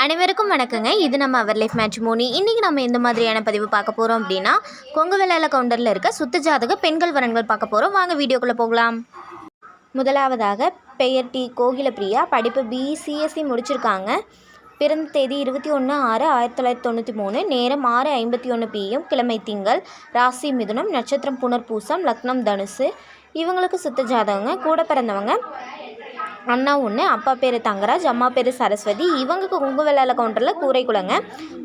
அனைவருக்கும் வணக்கங்க. இது நம்ம அவர் லைஃப் மேட்ரிமோனி. இன்றைக்கி நம்ம எந்த மாதிரியான பதிவு பார்க்க போகிறோம் அப்படின்னா, கொங்கு வெள்ளாள கவுண்டரில் இருக்க சுத்த ஜாதக பெண்கள் வரன்கள் பார்க்க போகிறோம். வாங்க வீடியோக்குள்ளே போகலாம். முதலாவதாக பெயர் டி கோகிலப்பிரியா. படிப்பு பிசிஎஸ்சி முடிச்சிருக்காங்க. பிறந்த தேதி 21/6/1993. நேரம் 6:51 PM. கிழமை திங்கள். ராசி மிதுனம். நட்சத்திரம் புனர்பூசம். லக்னம் தனுசு. இவங்களுக்கு சுத்த ஜாதகங்க. கூட பிறந்தவங்க அண்ணா ஒன்று, அப்பா பேர் தங்கராஜ், அம்மா பேர் சரஸ்வதி. இவங்க கொங்கு வெள்ளாள கவுண்டரில் கூரைக்குளங்க.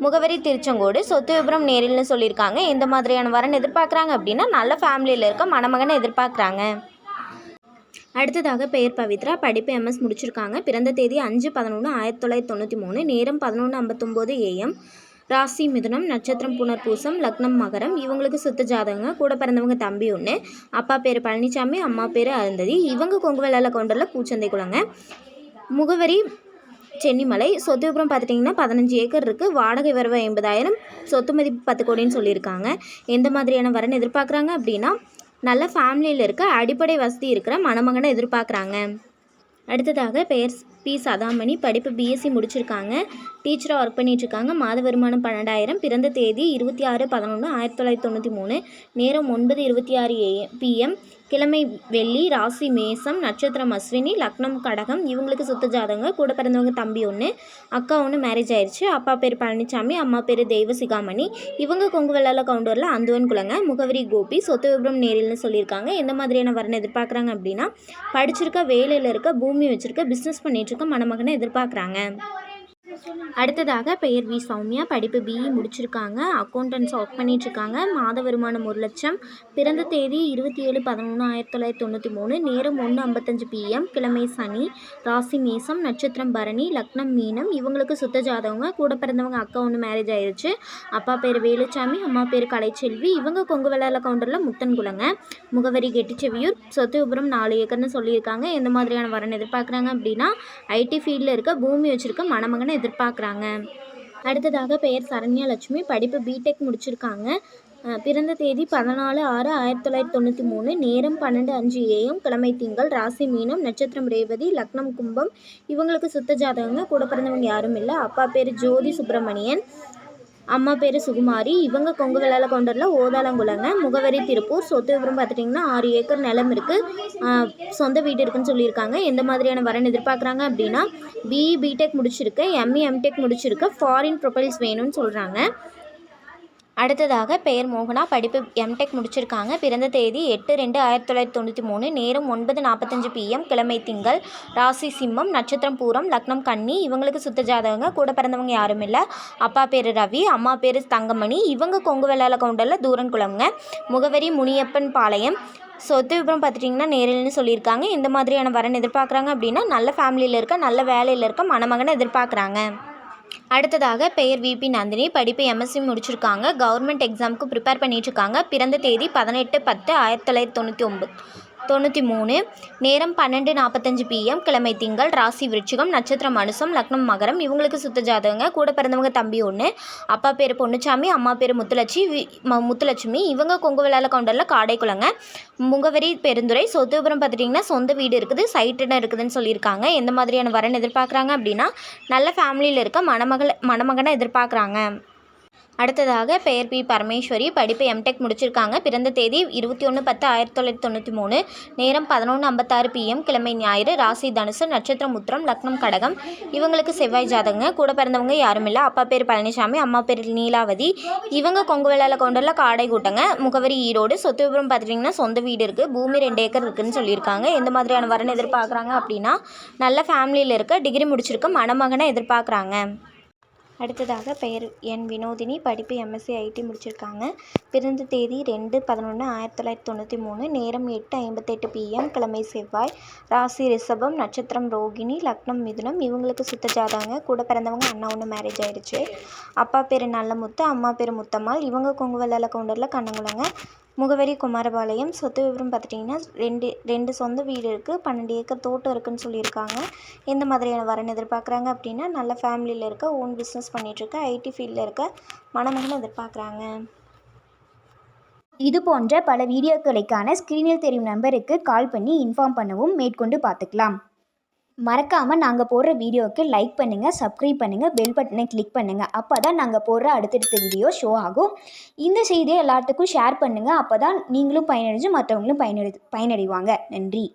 முகவரி திருச்செங்கோடு. சொத்து விபரம் நேரில்னு சொல்லியிருக்காங்க. எந்த மாதிரியான வரன் எதிர்பார்க்குறாங்க அப்படின்னா, நல்ல ஃபேமிலியில் இருக்க மணமகனை எதிர்பார்க்குறாங்க. அடுத்ததாக பெயர் பவித்ரா. படிப்பு MS முடிச்சிருக்காங்க. பிறந்த தேதி 5/11/1993. நேரம் 11:59 AM. ராசி மிதுனம். நட்சத்திரம் புனர்பூசம். லக்னம் மகரம். இவங்களுக்கு சுத்த ஜாதகங்க. கூட பிறந்தவங்க தம்பி ஒன்று, அப்பா பேர் பழனிசாமி, அம்மா பேர் அருந்ததி. இவங்க கொங்கு வெள்ளாள கவுண்டரில் பூச்சந்தை குளங்க. முகவரி சென்னிமலை. சொத்து விபரம் பார்த்துட்டிங்கன்னா 15 ஏக்கர் இருக்குது. வாடகை வரவு 50,000. சொத்து மதிப்பு 10 கோடின்னு சொல்லியிருக்காங்க. எந்த மாதிரியான வரன் எதிர்பார்க்குறாங்க அப்படின்னா, நல்ல ஃபேமிலியில் இருக்க அடிப்படை வசதி இருக்கிற மணமகனை எதிர்பார்க்குறாங்க. அடுத்ததாக பெயர் பி சதாமணி. படிப்பு பிஎஸ்சி முடிச்சிருக்காங்க. டீச்சராக ஒர்க் பண்ணிகிட்ருக்காங்க. மாத வருமானம் 12,000. பிறந்த தேதி 26/11/1993. நேரம் 9:26 PM. கிழமை வெள்ளி. ராசி மேசம். நட்சத்திரம் அஸ்வினி. லக்னம் கடகம். இவங்களுக்கு சுத்த ஜாதகங்க. கூட பிறந்தவங்க தம்பி ஒன்று, அக்கா ஒன்று மேரேஜ் ஆயிடுச்சு. அப்பா பேர் பழனிசாமி, அம்மா பேர் தெய்வசிகாமணி. இவங்க கொங்கு வெள்ளாள கவுண்டரில் அந்துவன் குளங்க. முகவரி கோபி. சொத்து விபரம் நேரில்னு சொல்லியிருக்காங்க. எந்த மாதிரியான வரனை எதிர்பார்க்குறாங்க அப்படின்னா, படிச்சிருக்க, வேலையில் இருக்க, பூமி வச்சுருக்க, பிஸ்னஸ் பண்ணிகிட்ருக்க மணமகனை எதிர்பார்க்குறாங்க. அடுத்ததாக பெயர் வி சௌமியா. படிப்பு பிஇ முடிச்சிருக்காங்க. அக்கௌண்டன்ஸ் ஒர்க் பண்ணிகிட்ருக்காங்க. மாத வருமானம் 1,00,000. பிறந்த தேதி 27/11/1993. நேரம் 1:55 PM. கிழமை சனி. ராசி மேசம். நட்சத்திரம் பரணி. லக்னம் மீனம். இவங்களுக்கு சுத்த ஜாதகங்க. கூட பிறந்தவங்க அக்கா ஒன்று மேரேஜ் ஆயிடுச்சு. அப்பா பேர் வேலுச்சாமி, அம்மா பேர் கலைச்செல்வி. இவங்க கொங்கு வெள்ளாள கவுண்டரில் முத்தன் குளங்க. முகவரி கெட்டிச்செவியூர். சொத்து விபரம் 4 ஏக்கர்னு சொல்லியிருக்காங்க. எந்த மாதிரியான வரன் எதிர்பார்க்குறாங்க அப்படின்னா, ஐடி ஃபீல்டில் இருக்க, பூமி வச்சுருக்க மணமகனை எதிர்பார்க்குறாங்க. அடுத்ததாக பெயர் சரண்யா லட்சுமி. படிப்பு பிடெக் முடிச்சிருக்காங்க. பிறந்த தேதி 14/6/1993. நேரம் 12:05 AM. கிழமை திங்கள். ராசி மீனம். நட்சத்திரம் ரேவதி. லக்னம் கும்பம். இவங்களுக்கு சுத்த ஜாதகங்க. கூட பிறந்தவங்க யாரும் இல்லை. அப்பா பேர் ஜோதி சுப்பிரமணியன், அம்மா பேர் சுகுமாரி. இவங்க கொங்கு வெள்ளாள கவுண்டரில் ஓதாளங்குளங்க. முகவரி திருப்பூர். சொத்து விவரம் பார்த்துட்டிங்கன்னா 6 ஏக்கர் நிலம் இருக்குது. சொந்த வீடு இருக்குதுன்னு சொல்லியிருக்காங்க. எந்த மாதிரியான வரன் எதிர்பார்க்குறாங்க அப்படின்னா, பிஇ பிடெக் முடிச்சிருக்கு, எம்இ எம்டெக் முடிச்சிருக்கு, ஃபாரின் ப்ரொஃபைல்ஸ் வேணும்னு சொல்கிறாங்க. அடுத்ததாக பெயர் மோகனா. படிப்பு எம்டெக் முடிச்சிருக்காங்க. பிறந்த தேதி 8/2/1993. நேரம் 9:45 PM. கிழமை திங்கள். ராசி சிம்மம். நட்சத்திரம் பூரம். லக்னம் கன்னி. இவங்களுக்கு சுத்த ஜாதகங்க. கூட பிறந்தவங்க யாரும் இல்லை. அப்பா பேர் ரவி, அம்மா பேர் தங்கமணி. இவங்க கொங்கு வெள்ளாள கவுண்டரில் தூரன் குளம்ங்க. முகவரி முனியப்பன் பாளையம். சொத்து விபரம் பார்த்துட்டிங்கன்னா நேரில்னு சொல்லியிருக்காங்க. இந்த மாதிரியான வரன் எதிர்பார்க்குறாங்க அப்படின்னா, நல்ல ஃபேமிலியில் இருக்க, நல்ல வேலையில் இருக்க மணமகனை எதிர்பார்க்குறாங்க. அடுத்ததாக பெயர் விபி நந்தினி. படிப்பு எம்எஸ்சி முடிச்சிருக்காங்க. கவர்மெண்ட் எக்ஸாமுக்கு ப்ரிப்பேர் பண்ணிகிட்ருக்காங்க. பிறந்த தேதி 18/10/1993. நேரம் 12:45 PM. கிழமை திங்கள். ராசி விருச்சிகம். நட்சத்திரம் அனுசம். லக்னம் மகரம். இவங்களுக்கு சுத்த ஜாதகங்க. கூட பிறந்தவங்க தம்பி ஒன்று, அப்பா பேர் பொன்னுச்சாமி, அம்மா பேர் முத்துலட்சுமி. இவங்க கொங்கு வெள்ளாள கவுண்டரில் காடைக்குளங்க. முகவரி பெருந்துறை. சொத்து விபரம் பார்த்துட்டிங்கன்னா சொந்த வீடு இருக்குது, சைட்டுன்னு இருக்குதுன்னு சொல்லியிருக்காங்க. எந்த மாதிரியான வரன் எதிர்பார்க்குறாங்க அப்படின்னா, நல்ல ஃபேமிலியில் இருக்க மணமகனை எதிர்பார்க்குறாங்க. அடுத்ததாக பெயர் பி பரமேஸ்வரி. படிப்பு எம்டெக் முடிச்சிருக்காங்க. பிறந்த தேதி 21/10/1993. நேரம் 11:56 PM. கிழமை ஞாயிறு. ராசி தனுசு. நட்சத்திரம் உத்திரம். லக்னம் கடகம். இவங்களுக்கு செவ்வாய் ஜாதகங்க. கூட பிறந்தவங்க யாரும் இல்லை. அப்பா பேர் பழனிசாமி, அம்மா பேர் நீலாவதி. இவங்க கொங்கு வெள்ளாள கவுண்டரில் காடை கூட்டங்க. முகவரி ஈரோடு. சொத்து விவரம் பார்த்துட்டிங்கன்னா சொந்த வீடு இருக்குது, பூமி 2 ஏக்கர் இருக்குதுன்னு சொல்லியிருக்காங்க. எந்த மாதிரியான வரன் எதிர்பார்க்குறாங்க அப்படின்னா, நல்ல ஃபேமிலியில் இருக்க, டிகிரி முடிச்சிருக்க மணமகனை எதிர்பார்க்குறாங்க. அடுத்ததாக பெயர் என் வினோதினி. படிப்பு எம்எஸ்சி ஐடி முடிச்சிருக்காங்க. பிறந்த தேதி 2/11/1993. நேரம் 8:58 PM. கிழமை செவ்வாய். ராசி ரிஷபம். நட்சத்திரம் ரோகிணி. லக்னம் மிதுனம். இவங்களுக்கு சுத்த ஜாதகங்க. கூட பிறந்தவங்க அண்ணா ஒன்று மேரேஜ் ஆயிடுச்சு. அப்பா பேர் நல்லமுத்து, அம்மா பேர் முத்தம்மாள். இவங்க கொங்கு வெள்ளாள கவுண்டரில் கண்ணங்குளங்க. முகவரி குமாரபாளையம். சொத்து விவரம் பார்த்துட்டிங்கன்னா ரெண்டு சொந்த வீடு இருக்குது, 12 ஏக்கர் தோட்டம் இருக்குதுன்னு சொல்லியிருக்காங்க. எந்த மாதிரியான வரன் எதிர்பார்க்குறாங்க அப்படின்னா, நல்ல ஃபேமிலியில் இருக்க, ஓன் பிஸ்னஸ் பண்ணிகிட்ருக்க, ஐடி ஃபீல்டில் இருக்க மணமகனை எதிர்பார்க்குறாங்க. இது போன்ற பல வீடியோக்களுக்கான ஸ்க்ரீனில் தெரியும் நம்பருக்கு கால் பண்ணி இன்ஃபார்ம் பண்ணவும், மேற்கொண்டு பார்த்துக்கலாம். மறக்காமல் நாங்கள் போடுற வீடியோவுக்கு லைக் பண்ணுங்கள், சப்ஸ்கிரைப் பண்ணுங்கள், பெல் பட்டனை கிளிக் பண்ணுங்கள். அப்போ தான் நாங்கள் போடுற அடுத்தடுத்த வீடியோ ஷோ ஆகும். இந்த செய்தியை எல்லாத்துக்கும் ஷேர் பண்ணுங்கள். அப்போ தான் நீங்களும் பயனடைஞ்சு மற்றவங்களும் பயனடைவாங்க. நன்றி.